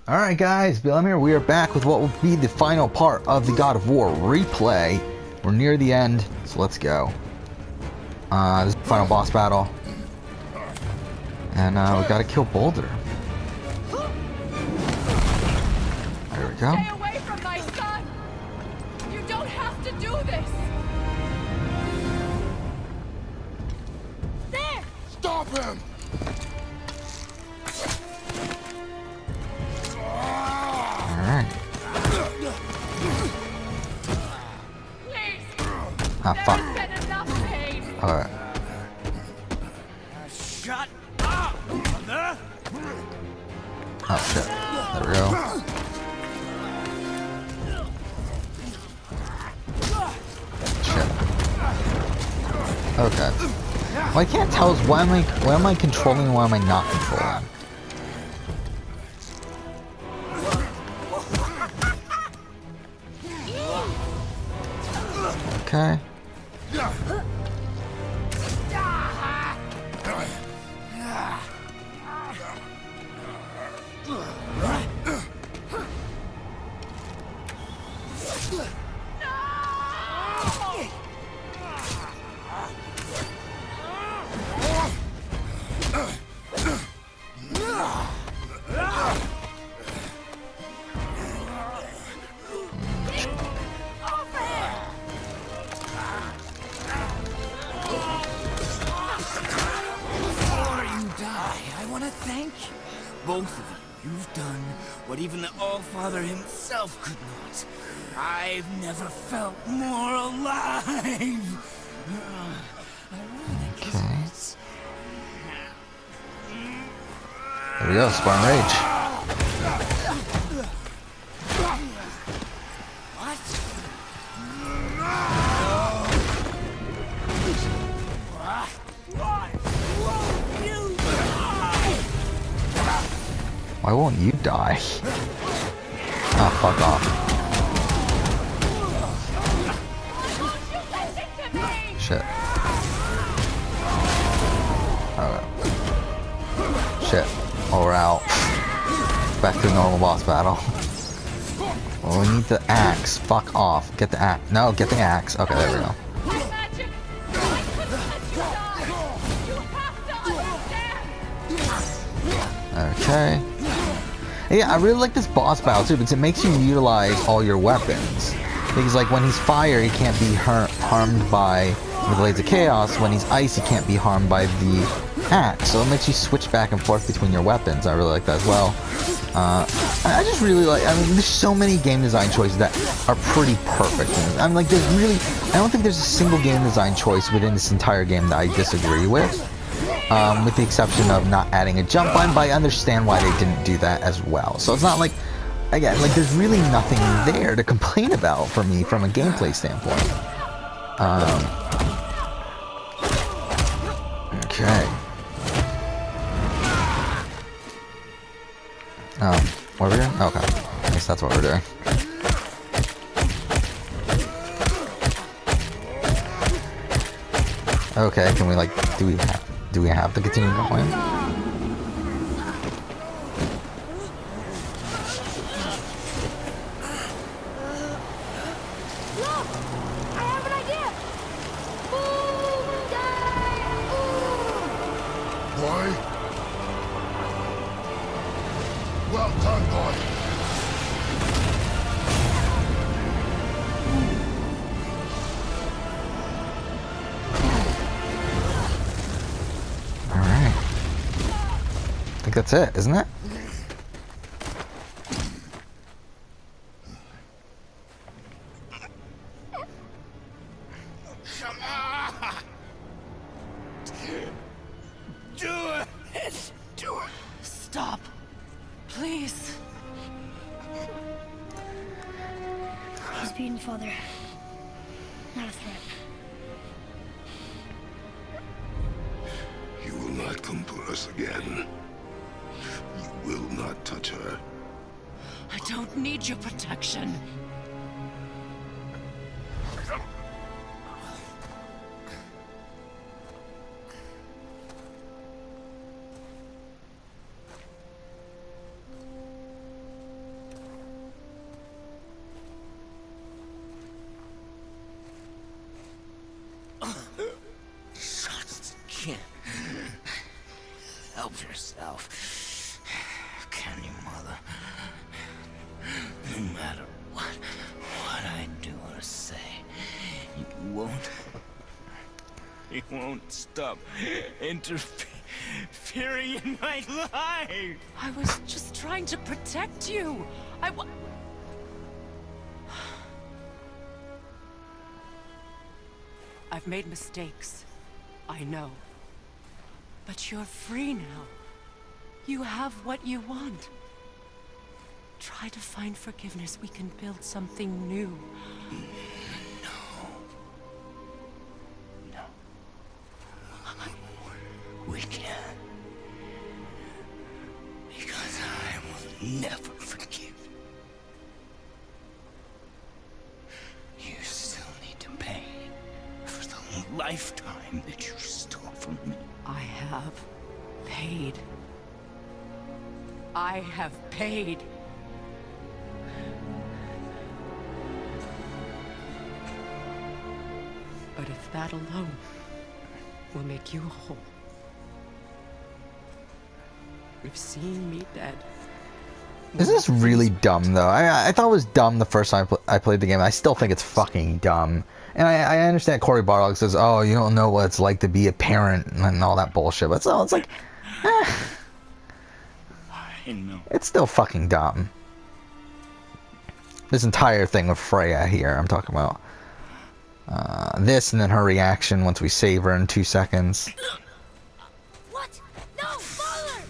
Alright guys, Bill here. We are back with what will be the final part of the God of War replay. We're near the end, so let's go. This is the final boss battle. And we gotta kill Boulder. There we go. Stay away from my son! You don't have to do this! There! Stop him! Alright. Please! Ah, fuck. There's been enough pain! Alright. Shut up, mother! Oh shit. There we go. Shit. Okay. What I can't tell is why am I controlling and why am I not controlling? Okay. Both of you, you've done what even the All-Father himself could not. I've never felt more alive. Okay. There we go, Spartan Rage. What? Why won't you die? Ah, fuck off. Shit. Okay. Shit. Oh, we're out. Back to the normal boss battle. Well, we need the axe. Fuck off. Get the axe. No, get the axe. Okay, there we go. Magic! I couldn't let you die! You have to understand! Okay. Yeah, I really like this boss battle too because it makes you utilize all your weapons. Because like when he's fire, he can't be harmed by the Blades of Chaos. When he's ice, he can't be harmed by the axe. So it makes you switch back and forth between your weapons. I really like that as well. I just really like, I mean, there's so many game design choices that are pretty perfect. I'm like, there's really, I don't think there's a single game design choice within this entire game that I disagree with the exception of not adding a jump line, but I understand why they didn't do that as well. So it's not like, again, like there's really nothing there to complain about for me from a gameplay standpoint. Okay. What are we doing? Okay. I guess that's what we're doing. Okay, can we like, do we have to continue going? Look! I have an idea! Boom! Die! Boom! Boy? Well done, boy. Alright. I think that's it, isn't it? Come on! Do it! Do it! Stop! Please! He's beaten, Father. Not a threat. You will not come for us again. You will not touch her. I don't need your protection. They won't stop interfering in my life. I was just trying to protect you. I've made mistakes. I know. But you're free now. You have what you want. Try to find forgiveness. We can build something new. No. We can't. Because I will never forgive. You still need to pay for the lifetime that you stole from me. I have paid. I have paid. But if that alone will make you whole, if seeing me dead... This is really dumb, though. I thought it was dumb the first time I played the game. I still think it's fucking dumb. And I understand Cory Barlog says, oh, you don't know what it's like to be a parent and all that bullshit. But so it's like, I know. it's still fucking dumb. This entire thing with Freya here, I'm talking about. This and then her reaction once we save her in 2 seconds. What? No, father!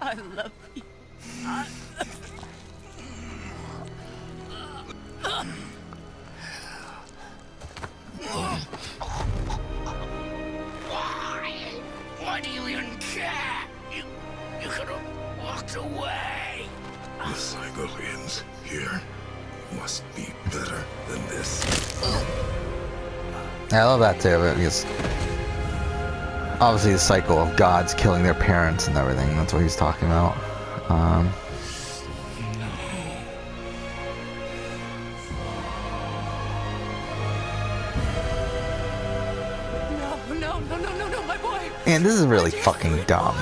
I love you. Why do you even care? You could have walked away. The Sigolians here must be better than this. I love that too, because obviously the cycle of gods killing their parents and everything, that's what he's talking about. No, my boy! And this is really fucking dumb.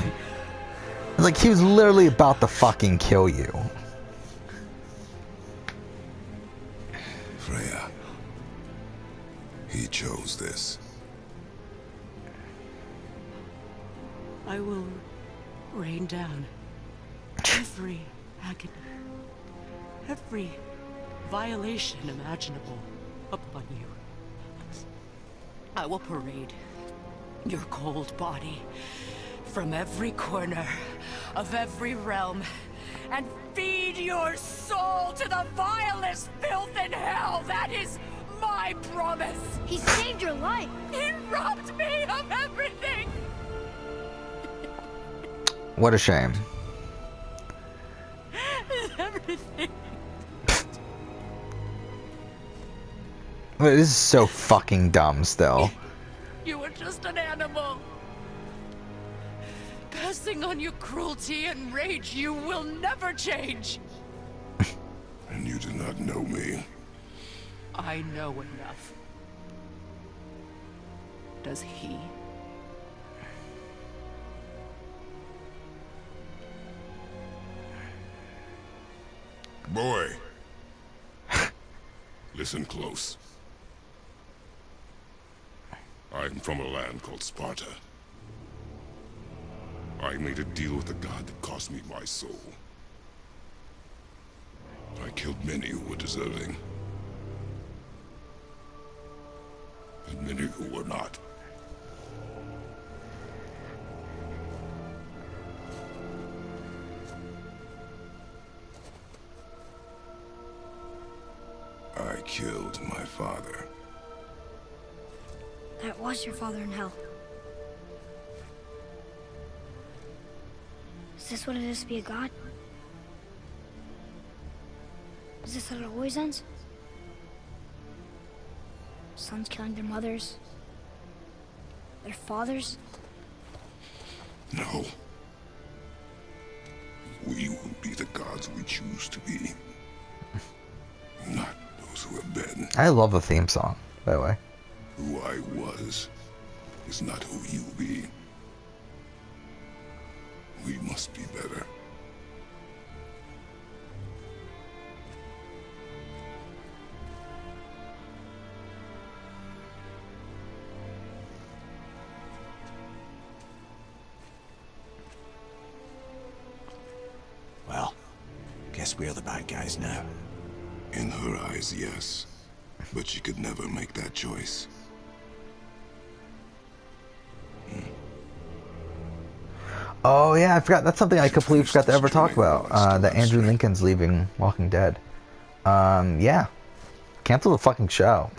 It's like he was literally about to fucking kill you. Freya. He chose this. I will rain down every agony, every violation imaginable upon you. I will parade your cold body from every corner of every realm and feed your soul to the vilest filth in hell. That is my promise. He saved your life. He robbed me of everything. What a shame. Everything. This is so fucking dumb still. You were just an animal. Passing on your cruelty and rage, you will never change. And you do not know me. I know enough. Does he? Boy. Listen close. I'm from a land called Sparta. I made a deal with a god that cost me my soul. I killed many who were deserving. And many who were not. I killed my father. That was your father in hell. Is this what it is to be a god? Is this how it always ends? Sons killing their mothers? Their fathers? No. We will be the gods we choose to be. Not those who have been. I love the theme song, by the way. Who I was is not who you be. We must be better. guess we're the bad guys now. In her eyes, yes. But she could never make that choice. Oh yeah, I forgot. That's something I completely forgot to ever talk about. That Andrew Lincoln's leaving Walking Dead. Yeah. Cancel the fucking show.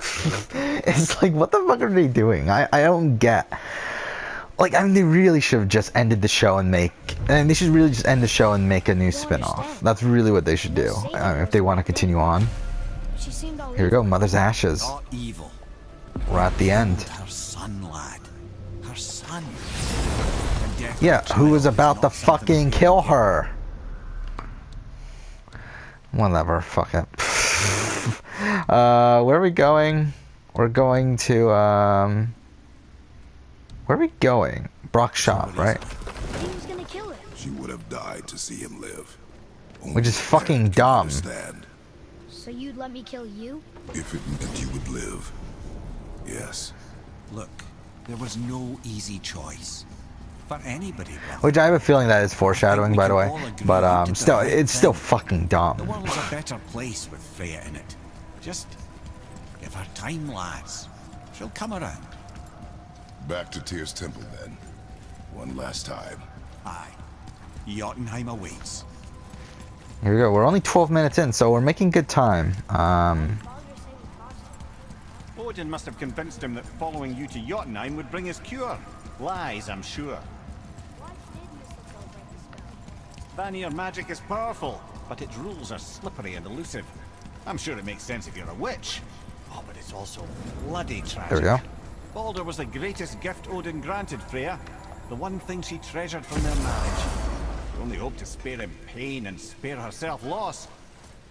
It's like, what the fuck are they doing? I don't get. Like, I mean, they really should have just ended the show and they should really just end the show and make a new spin-off. That's really what they should do if they want to continue on. She seemed all Here we go, Mother's Ashes. Not evil. We're at the end. Her son, lad. Her son. Yeah, who was about to fucking kill her? Whatever, fuck it. Where are we going? We're going to, where are we going? Brock's shop, right? He was gonna kill her. She would have died to see him live. Which is fucking dumb. Understand. So you'd let me kill you? If it meant you would live. Yes. Look, there was no easy choice. For anybody. Which I have a feeling that is foreshadowing, by the way. But, still, it's still fucking The dumb. world's a better place with Freya in it. Just give her time, lads. She'll come around. Back to Tyr's temple, then. One last time. Aye. Jotunheim awaits. Here we go. We're only 12 minutes in, so we're making good time. Odin must have convinced him that following you to Jotunheim would bring his cure. Lies, I'm sure. Vanir magic is powerful, but its rules are slippery and elusive. I'm sure it makes sense if you're a witch. Oh, but it's also bloody tragic. There we go. Baldur was the greatest gift Odin granted Freya. The one thing she treasured from their marriage. She only hoped to spare him pain and spare herself loss.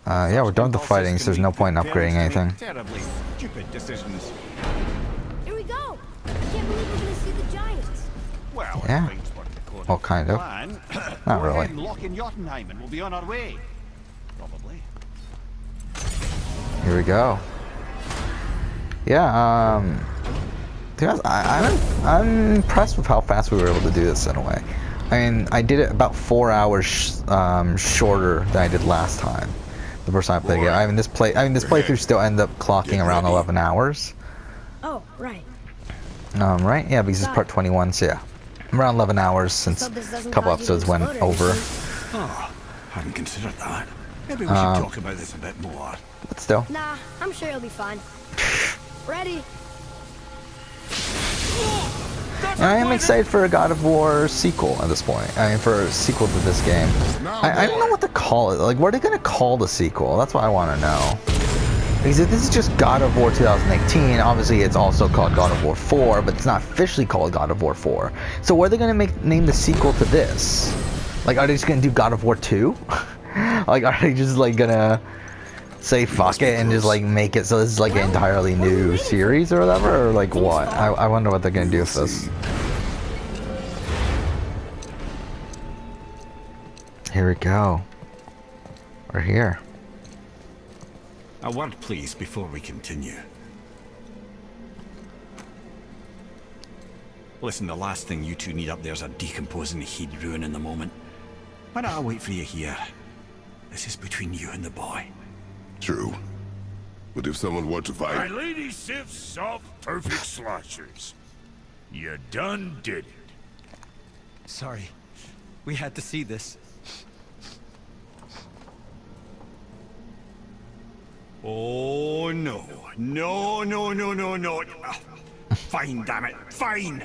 Yeah, we're done with the fighting, so there's no point in upgrading anything. Terribly stupid decisions. Here we go! I can't believe we're gonna see the giants. Well, Yeah. if things work according Well, to kind of. plan, Not go really. ahead and lock in Jotunheim and we'll be on our way. Probably. Here we go. Yeah, to be honest, I'm impressed with how fast we were able to do this in a way. I mean, I did it about 4 hours shorter than I did last time. The first time I played the game. I mean, this playthrough still ended up clocking around 11 hours. Oh, right. Right? Yeah, because it's part 21, so yeah. Around 11 hours since Hope this a doesn't couple cause you to episodes went explode or over. anything. Oh, hadn't considered that. Maybe we should talk about this a bit more. But still. Nah, I'm sure it'll be fine. Ready? I am excited for a God of War sequel at this point. I mean, for a sequel to this game. I don't know what to call it. Like, what are they going to call the sequel? That's what I want to know. Because if this is just God of War 2018, obviously it's also called God of War 4, but it's not officially called God of War 4. So what are they going to name the sequel to this? Like, are they just going to do God of War 2? Like, are they just, like, going to say fuck it and just, like, make it so this is, like, an entirely new series or whatever? Or, like, what? I wonder what they're going to do with this. Here we go. We're here. A word, please, before we continue. Listen, the last thing you two need up there is a decomposing heat ruining the moment. Why don't I wait for you here? This is between you and the boy. True. But if someone were to My fight... lady Sif's soft, perfect sloshers. You done did it. Sorry. We had to see this. Oh, no. No, no, no, no, no. Fine, damn it. Fine.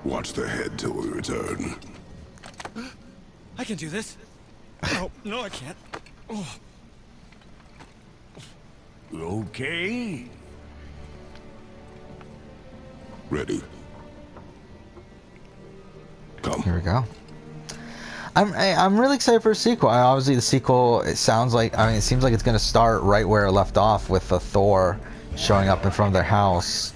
Watch the head till we return. I can do this. Oh, no, I can't. Oh. Okay. Ready. Come. Here we go. I'm really excited for a sequel. Obviously, the sequel, it seems like it's gonna start right where it left off with the Thor showing up in front of their house.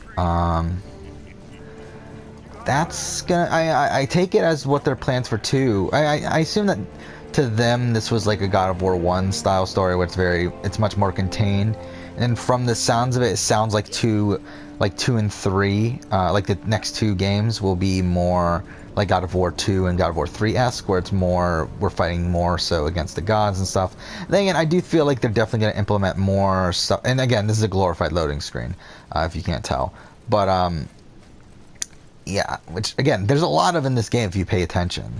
That's gonna. I take it as what their plans for 2. I assume that to them this was like a God of War 1 style story where it's much more contained. And from the sounds of it, it sounds like 2 and 3, like the next 2 games will be more like God of War 2 and God of War 3-esque, where it's more, we're fighting more so against the gods and stuff. Then again, I do feel like they're definitely going to implement more stuff. And again, this is a glorified loading screen, if you can't tell. But, yeah, which, again, there's a lot of in this game if you pay attention.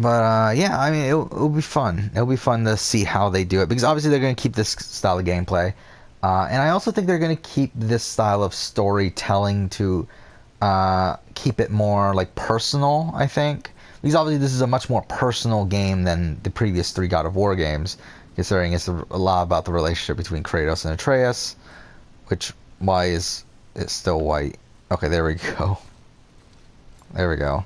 But yeah, I mean, it'll be fun. It'll be fun to see how they do it, because obviously they're going to keep this style of gameplay, and I also think they're going to keep this style of storytelling to keep it more like personal. I think, because obviously this is a much more personal game than the previous 3 God of War games, considering it's a lot about the relationship between Kratos and Atreus, which why is it still white? Okay, there we go. There we go.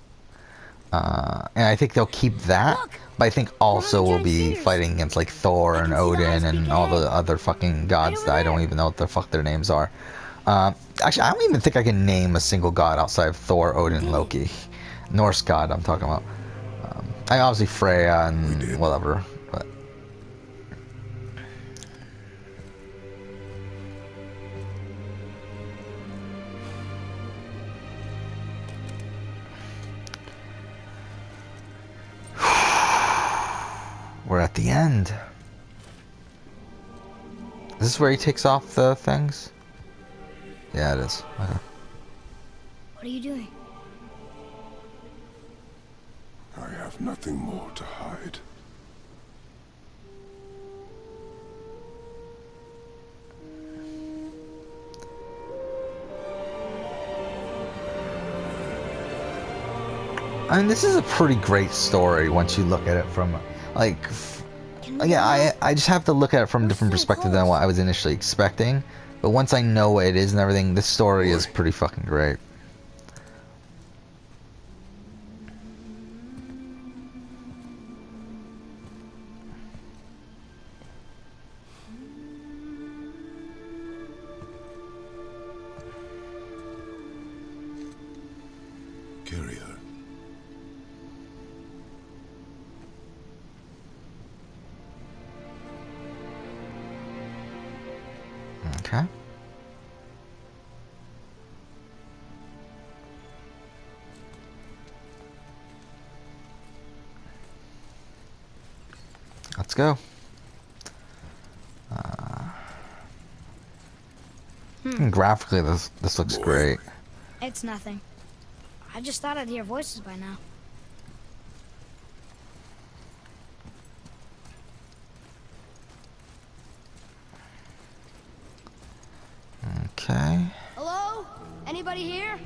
And I think they'll keep that, but I think also we'll be fighting against like Thor and Odin and all the other fucking gods that I don't even know what the fuck their names are. Actually, I don't even think I can name a single god outside of Thor, Odin, and Loki. Norse god I'm talking about. I obviously Freya and whatever, but. We're at the end. Is this where he takes off the things? Yeah, it is. Okay. What are you doing? I have nothing more to hide. I mean, this is a pretty great story once you look at it from, like, yeah, I just have to look at it from a different perspective than what I was initially expecting. But once I know what it is and everything, this story is pretty fucking great. Carry her. Okay. Let's go. Graphically, this looks great. It's nothing. I just thought I'd hear voices by now. Okay. Hello? Anybody here?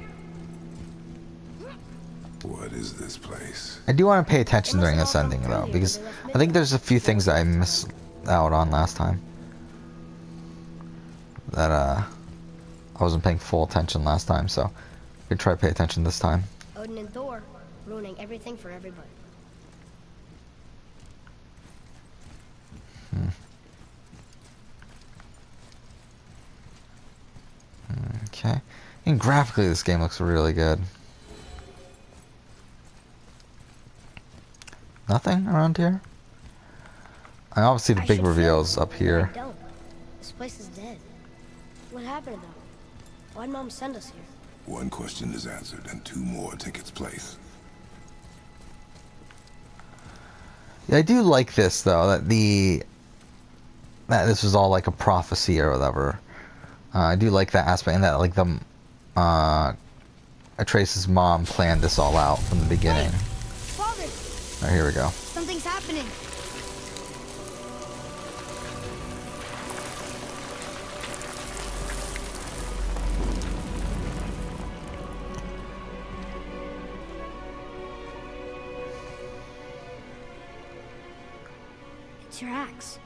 What is this place? I do want to pay attention during this ending though, because I think there's a few things that I missed out on last time. That I wasn't paying full attention last time, so I could try to pay attention this time. Odin and Thor, ruining everything for everybody. Okay. And graphically, this game looks really good. Nothing around here? And obviously the big reveal's up here. I don't. This place is dead. What happened though? Why'd Mom send us here? One question is answered, and 2 more take its place. Yeah, I do like this though, that this was all like a prophecy or whatever. I do like that aspect, and that like the Atreus' mom planned this all out from the beginning. Father! Alright, here we go. Something's happening. It's your axe.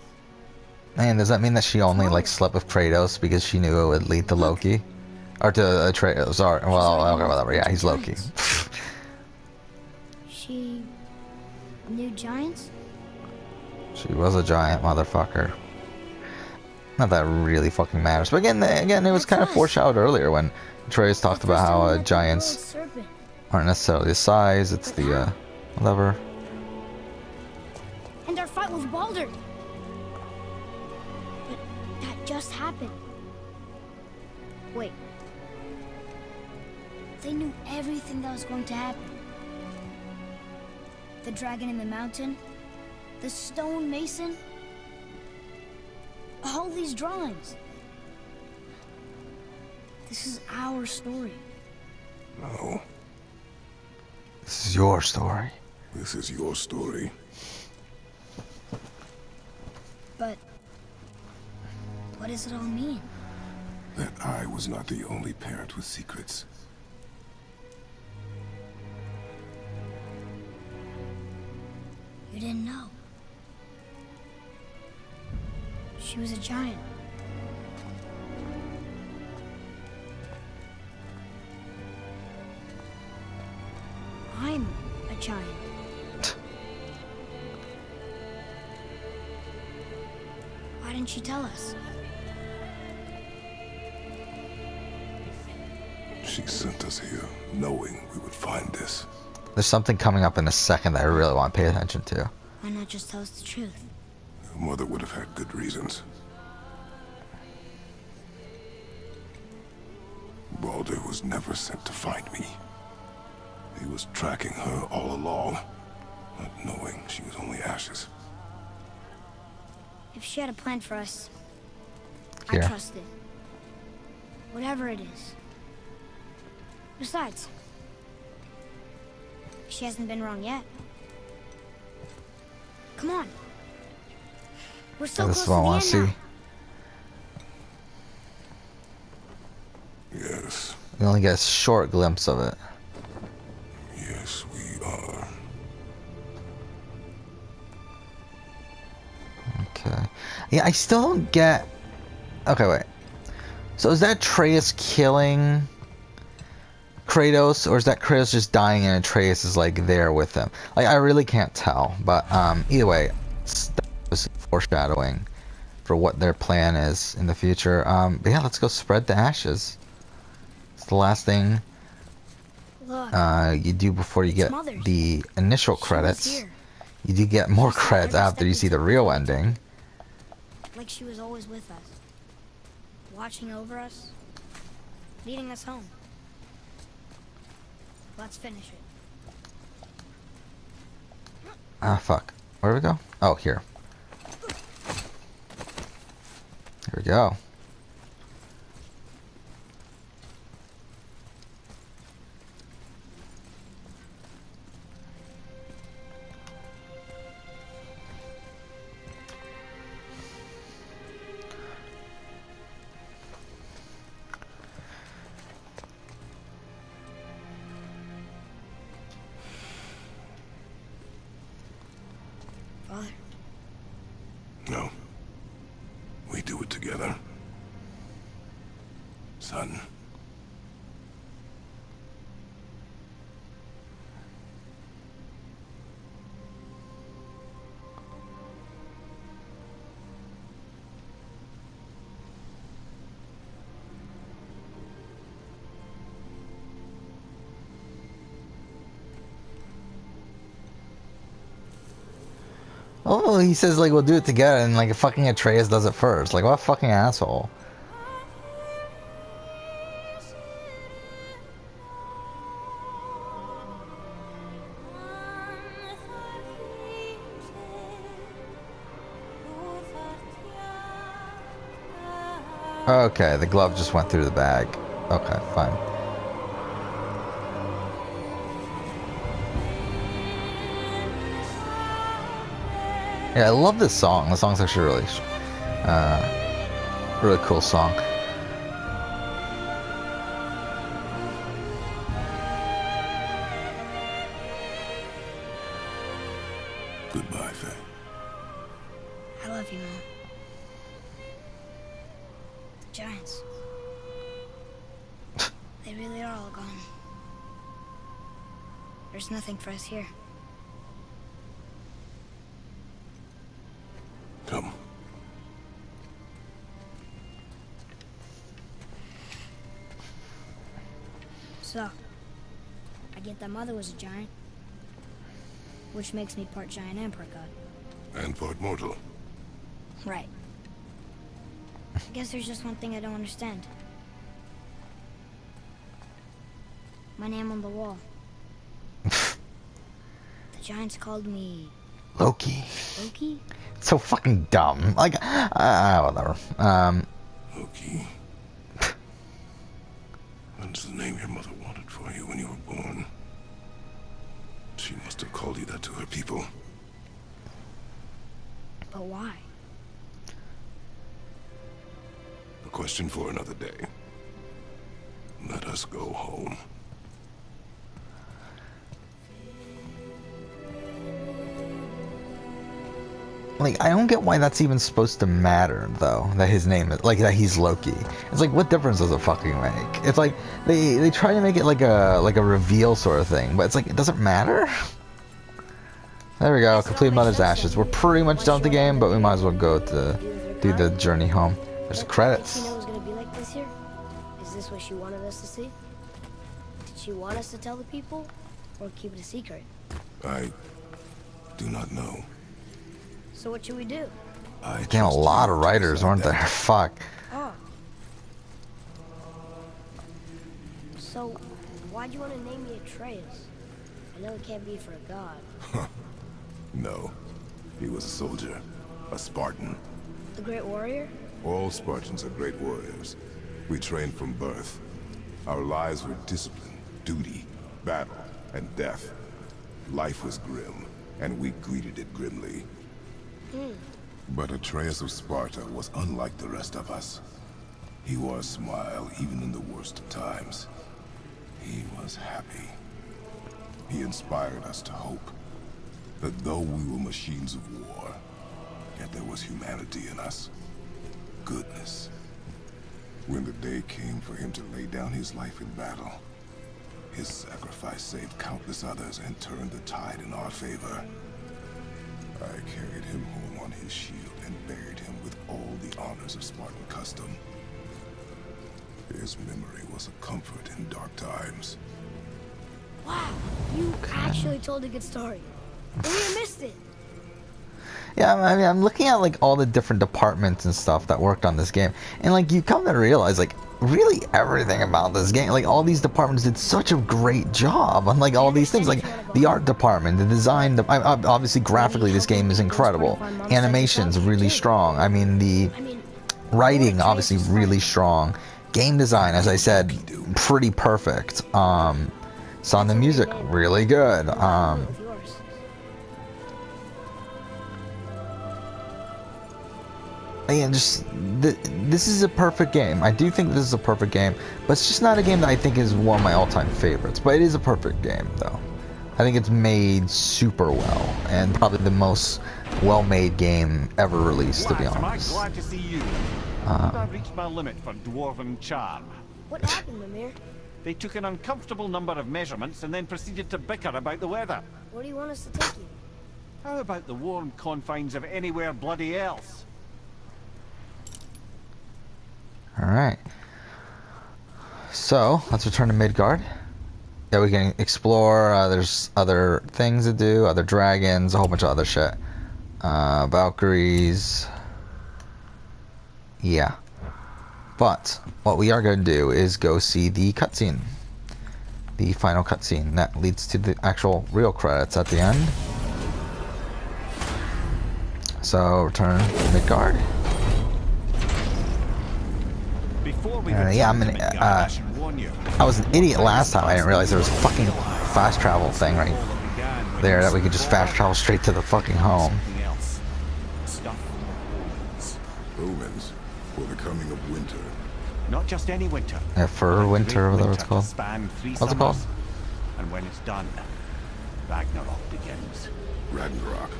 Man, does that mean that she only like slept with Kratos because she knew it would lead to Loki? Or to Atreus, sorry. Well, okay, whatever, yeah, he's Loki. She knew giants? She was a giant motherfucker. Not that really fucking matters. But again, it was kind of foreshadowed earlier when Atreus talked about how giants aren't necessarily the size, it's the, whatever. And our fight with Baldur. That just happened. Wait. They knew everything that was going to happen. The dragon in the mountain, the stone mason, all these drawings. This is our story. No, This is your story. this is your story. But what does it all mean? That I was not the only parent with secrets. You didn't know. She was a giant. I'm a giant. Why didn't she tell us? She sent us here knowing we would find this. There's something coming up in a second that I really want to pay attention to. Why not just tell us the truth? Your mother would have had good reasons. Baldur was never sent to find me. He was tracking her all along, not knowing she was only ashes. If she had a plan for us, Here. I trust it. Whatever it is. Besides, she hasn't been wrong yet. Come on. We're so This close is to what I the want end to now. see. Yes, We only get a short glimpse of it. yes, we are. Okay. Yeah, I still don't get... Okay, wait. So is that Atreus killing Kratos, or is that Kratos just dying and Atreus is like there with him? Like, I really can't tell, but either way, that was foreshadowing for what their plan is in the future. But yeah, let's go spread the ashes. It's the last thing Look, you do before you get Mother's. the initial she was credits. here, You do get more She saw credits every after step you we see the took real before we ending. like she was always with us. Watching over us. Leading us home. Let's finish it. Ah, fuck. Where do we go? Oh, here. Here we go. Father, No. We do it together. Son. Oh, he says like we'll do it together, and like fucking Atreus does it first. Like what a fucking asshole. Okay, the glove just went through the bag. Okay, fine. Yeah, I love this song. The song's actually really cool song. Goodbye, Faye. I love you, Mom. The giants. They really are all gone. There's nothing for us here. Come. So, I get that Mother was a giant, which makes me part giant and part god. And part mortal. Right. I guess there's just one thing I don't understand. My name on the wall. The giants called me Loki. Loki? It's so fucking dumb. Like, whatever. Loki. That's the name your mother wanted for you when you were born. She must have called you that to her people. But why? A question for another day. Let us go home. Like, I don't get why that's even supposed to matter, though, that his name is, like, that he's Loki. It's like, what difference does it fucking make? It's like, they try to make it like a reveal sort of thing, but it's like, it doesn't matter? There we go, complete Mother's Ashes. We're pretty much done with the game, but we might as well go to do the journey home. There's the credits. Did she know it was gonna be like this here? Is this what she wanted us to see? Did she want us to tell the people, or keep it a secret? I do not know. So what should we do? Damn, a lot of writers, weren't there? Fuck. Oh. So, why'd you want to name me Atreus? I know it can't be for a god. No. He was a soldier. A Spartan. The great warrior? All Spartans are great warriors. We trained from birth. Our lives were discipline, duty, battle, and death. Life was grim, and we greeted it grimly. But Atreus of Sparta was unlike the rest of us. He wore a smile even in the worst of times. He was happy. He inspired us to hope that though we were machines of war, yet there was humanity in us. Goodness. When the day came for him to lay down his life in battle, his sacrifice saved countless others and turned the tide in our favor. I carried him home on his shield and buried him with all the honors of Spartan custom. His memory was a comfort in dark times. Wow, you actually told a good story. And we missed it. Yeah, I mean, I'm looking at like all the different departments and stuff that worked on this game, and like you come to realize like really everything about this game, like all these departments did such a great job on like all these things, like the art department, the design, obviously graphically this game is incredible, animation's really strong. I mean the writing obviously really strong, game design as I said pretty perfect. Sound and music really good. And just this is a perfect game. I do think this is a perfect game, but it's just not a game that I think is one of my all-time favorites. But it is a perfect game, though. I think it's made super well, and probably the most well-made game ever released, to be honest. Am I glad to see you? I've reached my limit for dwarven charm. What happened, Mimir? They took an uncomfortable number of measurements and then proceeded to bicker about the weather. Where do you want us to take you? How about the warm confines of anywhere bloody else? Alright. So, let's return to Midgard. Yeah, we can explore. There's other things to do, other dragons, a whole bunch of other shit. Valkyries. Yeah. But, what we are going to do is go see the cutscene. The final cutscene that leads to the actual real credits at the end. So, return to Midgard. Yeah, I was an idiot last time. I didn't realize there was a fucking fast travel thing right there that we could just fast travel straight to the fucking home. Omens for the coming of winter. Not just any winter. Yeah, for winter, or whatever it's called. What's it called? And when it's done, Ragnarok begins. Ragnarok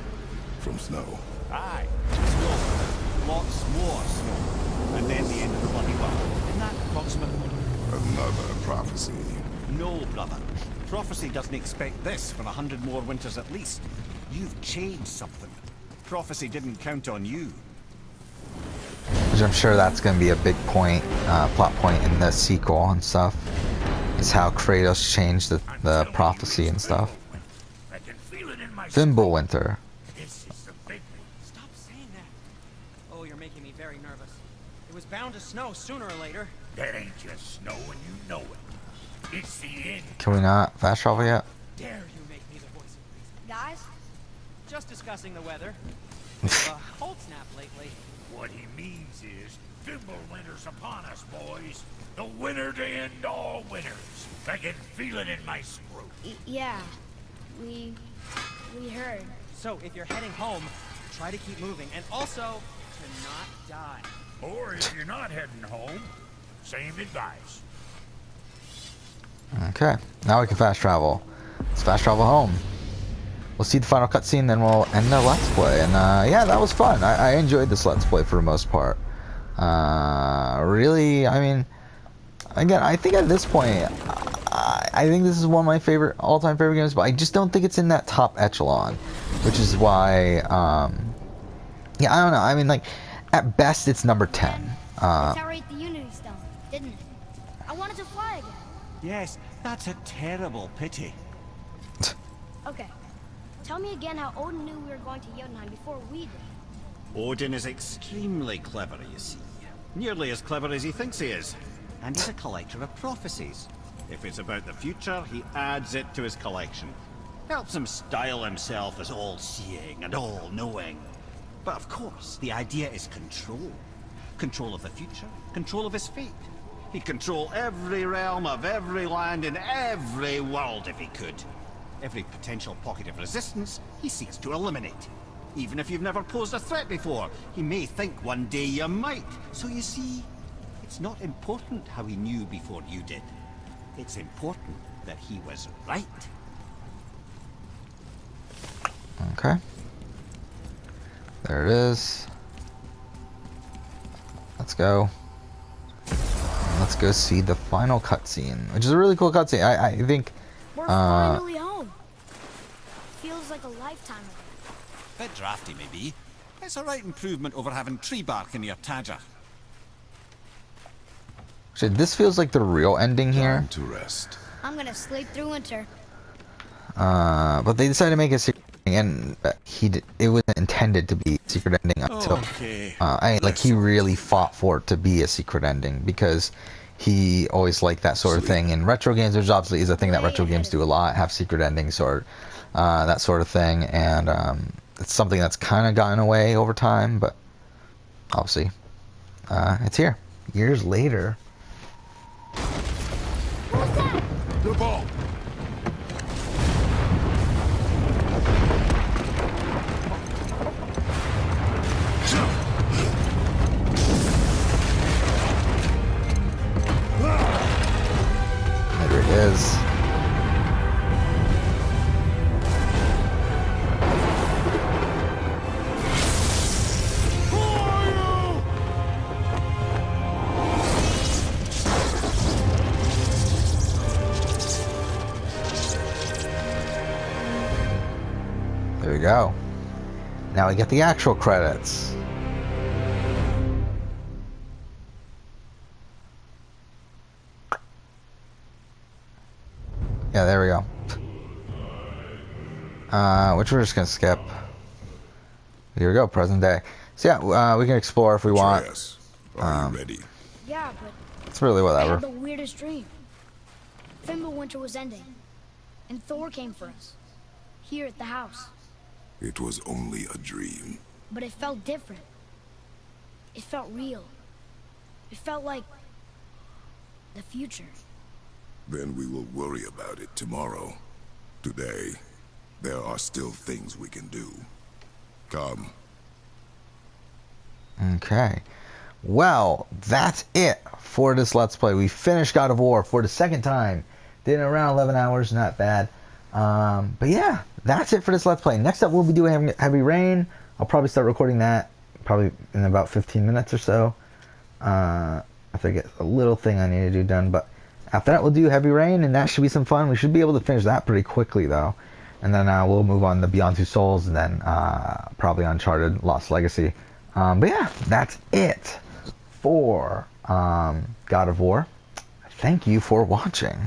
from snow. Aye, snow. Lots more snow. And then the end of the bloody world. Isn't that approximately? Another prophecy. No, brother. Prophecy doesn't expect this for 100 more winters at least. You've changed something. Prophecy didn't count on you. Which I'm sure that's going to be a big point, plot point in the sequel and stuff. Is how Kratos changed the prophecy and stuff. I can feel it in my Fimbulwinter. This is the big one. Stop saying that. Oh, you're making me very nervous. It was bound to snow sooner or later. That ain't just snow and you know it. It's the end. Can we not fast travel yet? Dare you make me the voice of reason? Guys, Just discussing the weather. Cold snap lately. What he means is, Fimbulwinter's upon us, boys. The winter to end all winters. I can feel it in my screw. yeah, we heard. So if you're heading home, try to keep moving, and also to not die. Or if you're not heading home, same advice. Okay, now we can fast travel. Let's fast travel home. We'll see the final cutscene, then we'll end the Let's Play. And yeah, that was fun. I enjoyed this Let's Play for the most part. Really, I mean, again, I think at this point, I think this is one of my favorite, all-time favorite games, but I just don't think it's in that top echelon, which is why, yeah, I don't know. I mean, like, at best, it's number 10. Deteriorate the Unity Stone, didn't it? I wanted to fly again. Yes, that's a terrible pity. Okay, tell me again how Odin knew we were going to Jotunheim before we did. Odin is extremely clever, you see. Nearly as clever as he thinks he is. And he's a collector of prophecies. If it's about the future, he adds it to his collection. Helps him style himself as all-seeing and all-knowing. But of course, the idea is control. Control of the future, control of his fate. He'd control every realm of every land in every world if he could. Every potential pocket of resistance, he seeks to eliminate. Even if you've never posed a threat before, he may think one day you might. So you see, it's not important how he knew before you did. It's important that he was right. Okay. There it is. Let's go. Let's go see the final cutscene, which is a really cool cutscene. I think. We're finally home. Feels like a lifetime ago. Bit drafty, maybe. It's a right improvement over having tree bark in your Tadger. Actually, this feels like the real ending here. Time to rest. I'm gonna sleep through winter. But they decided to make a secret ending, and it wasn't intended to be a secret ending until Okay. like he really fought for it to be a secret ending because he always liked that sort of thing in retro games. There's obviously is a thing that retro games do a lot, have secret endings or that sort of thing, and it's something that's kind of gotten away over time, but obviously it's here years later. The ball. There it is. There we go. Now we get the actual credits. Yeah, there we go. Which we're just gonna skip. Here we go, present day. So yeah, we can explore if we want. Atreus, are you ready? Yeah, but It's really I whatever. had the weirdest dream. Fimbulwinter was ending, and Thor came for us. Here at the house. It was only a dream. But it felt different. It felt real. It felt like the future. Then we will worry about it tomorrow. Today, there are still things we can do. Come. Okay. Well, that's it for this Let's Play. We finished God of War for the second time. Did it around 11 hours, not bad. But yeah, that's it for this Let's Play. Next up, we'll be doing Heavy Rain. I'll probably start recording that probably in about 15 minutes or so. After I get a little thing I need to do done. But after that, we'll do Heavy Rain, and that should be some fun. We should be able to finish that pretty quickly, though. And then we'll move on to Beyond Two Souls, and then probably Uncharted Lost Legacy. But yeah, that's it for God of War. Thank you for watching.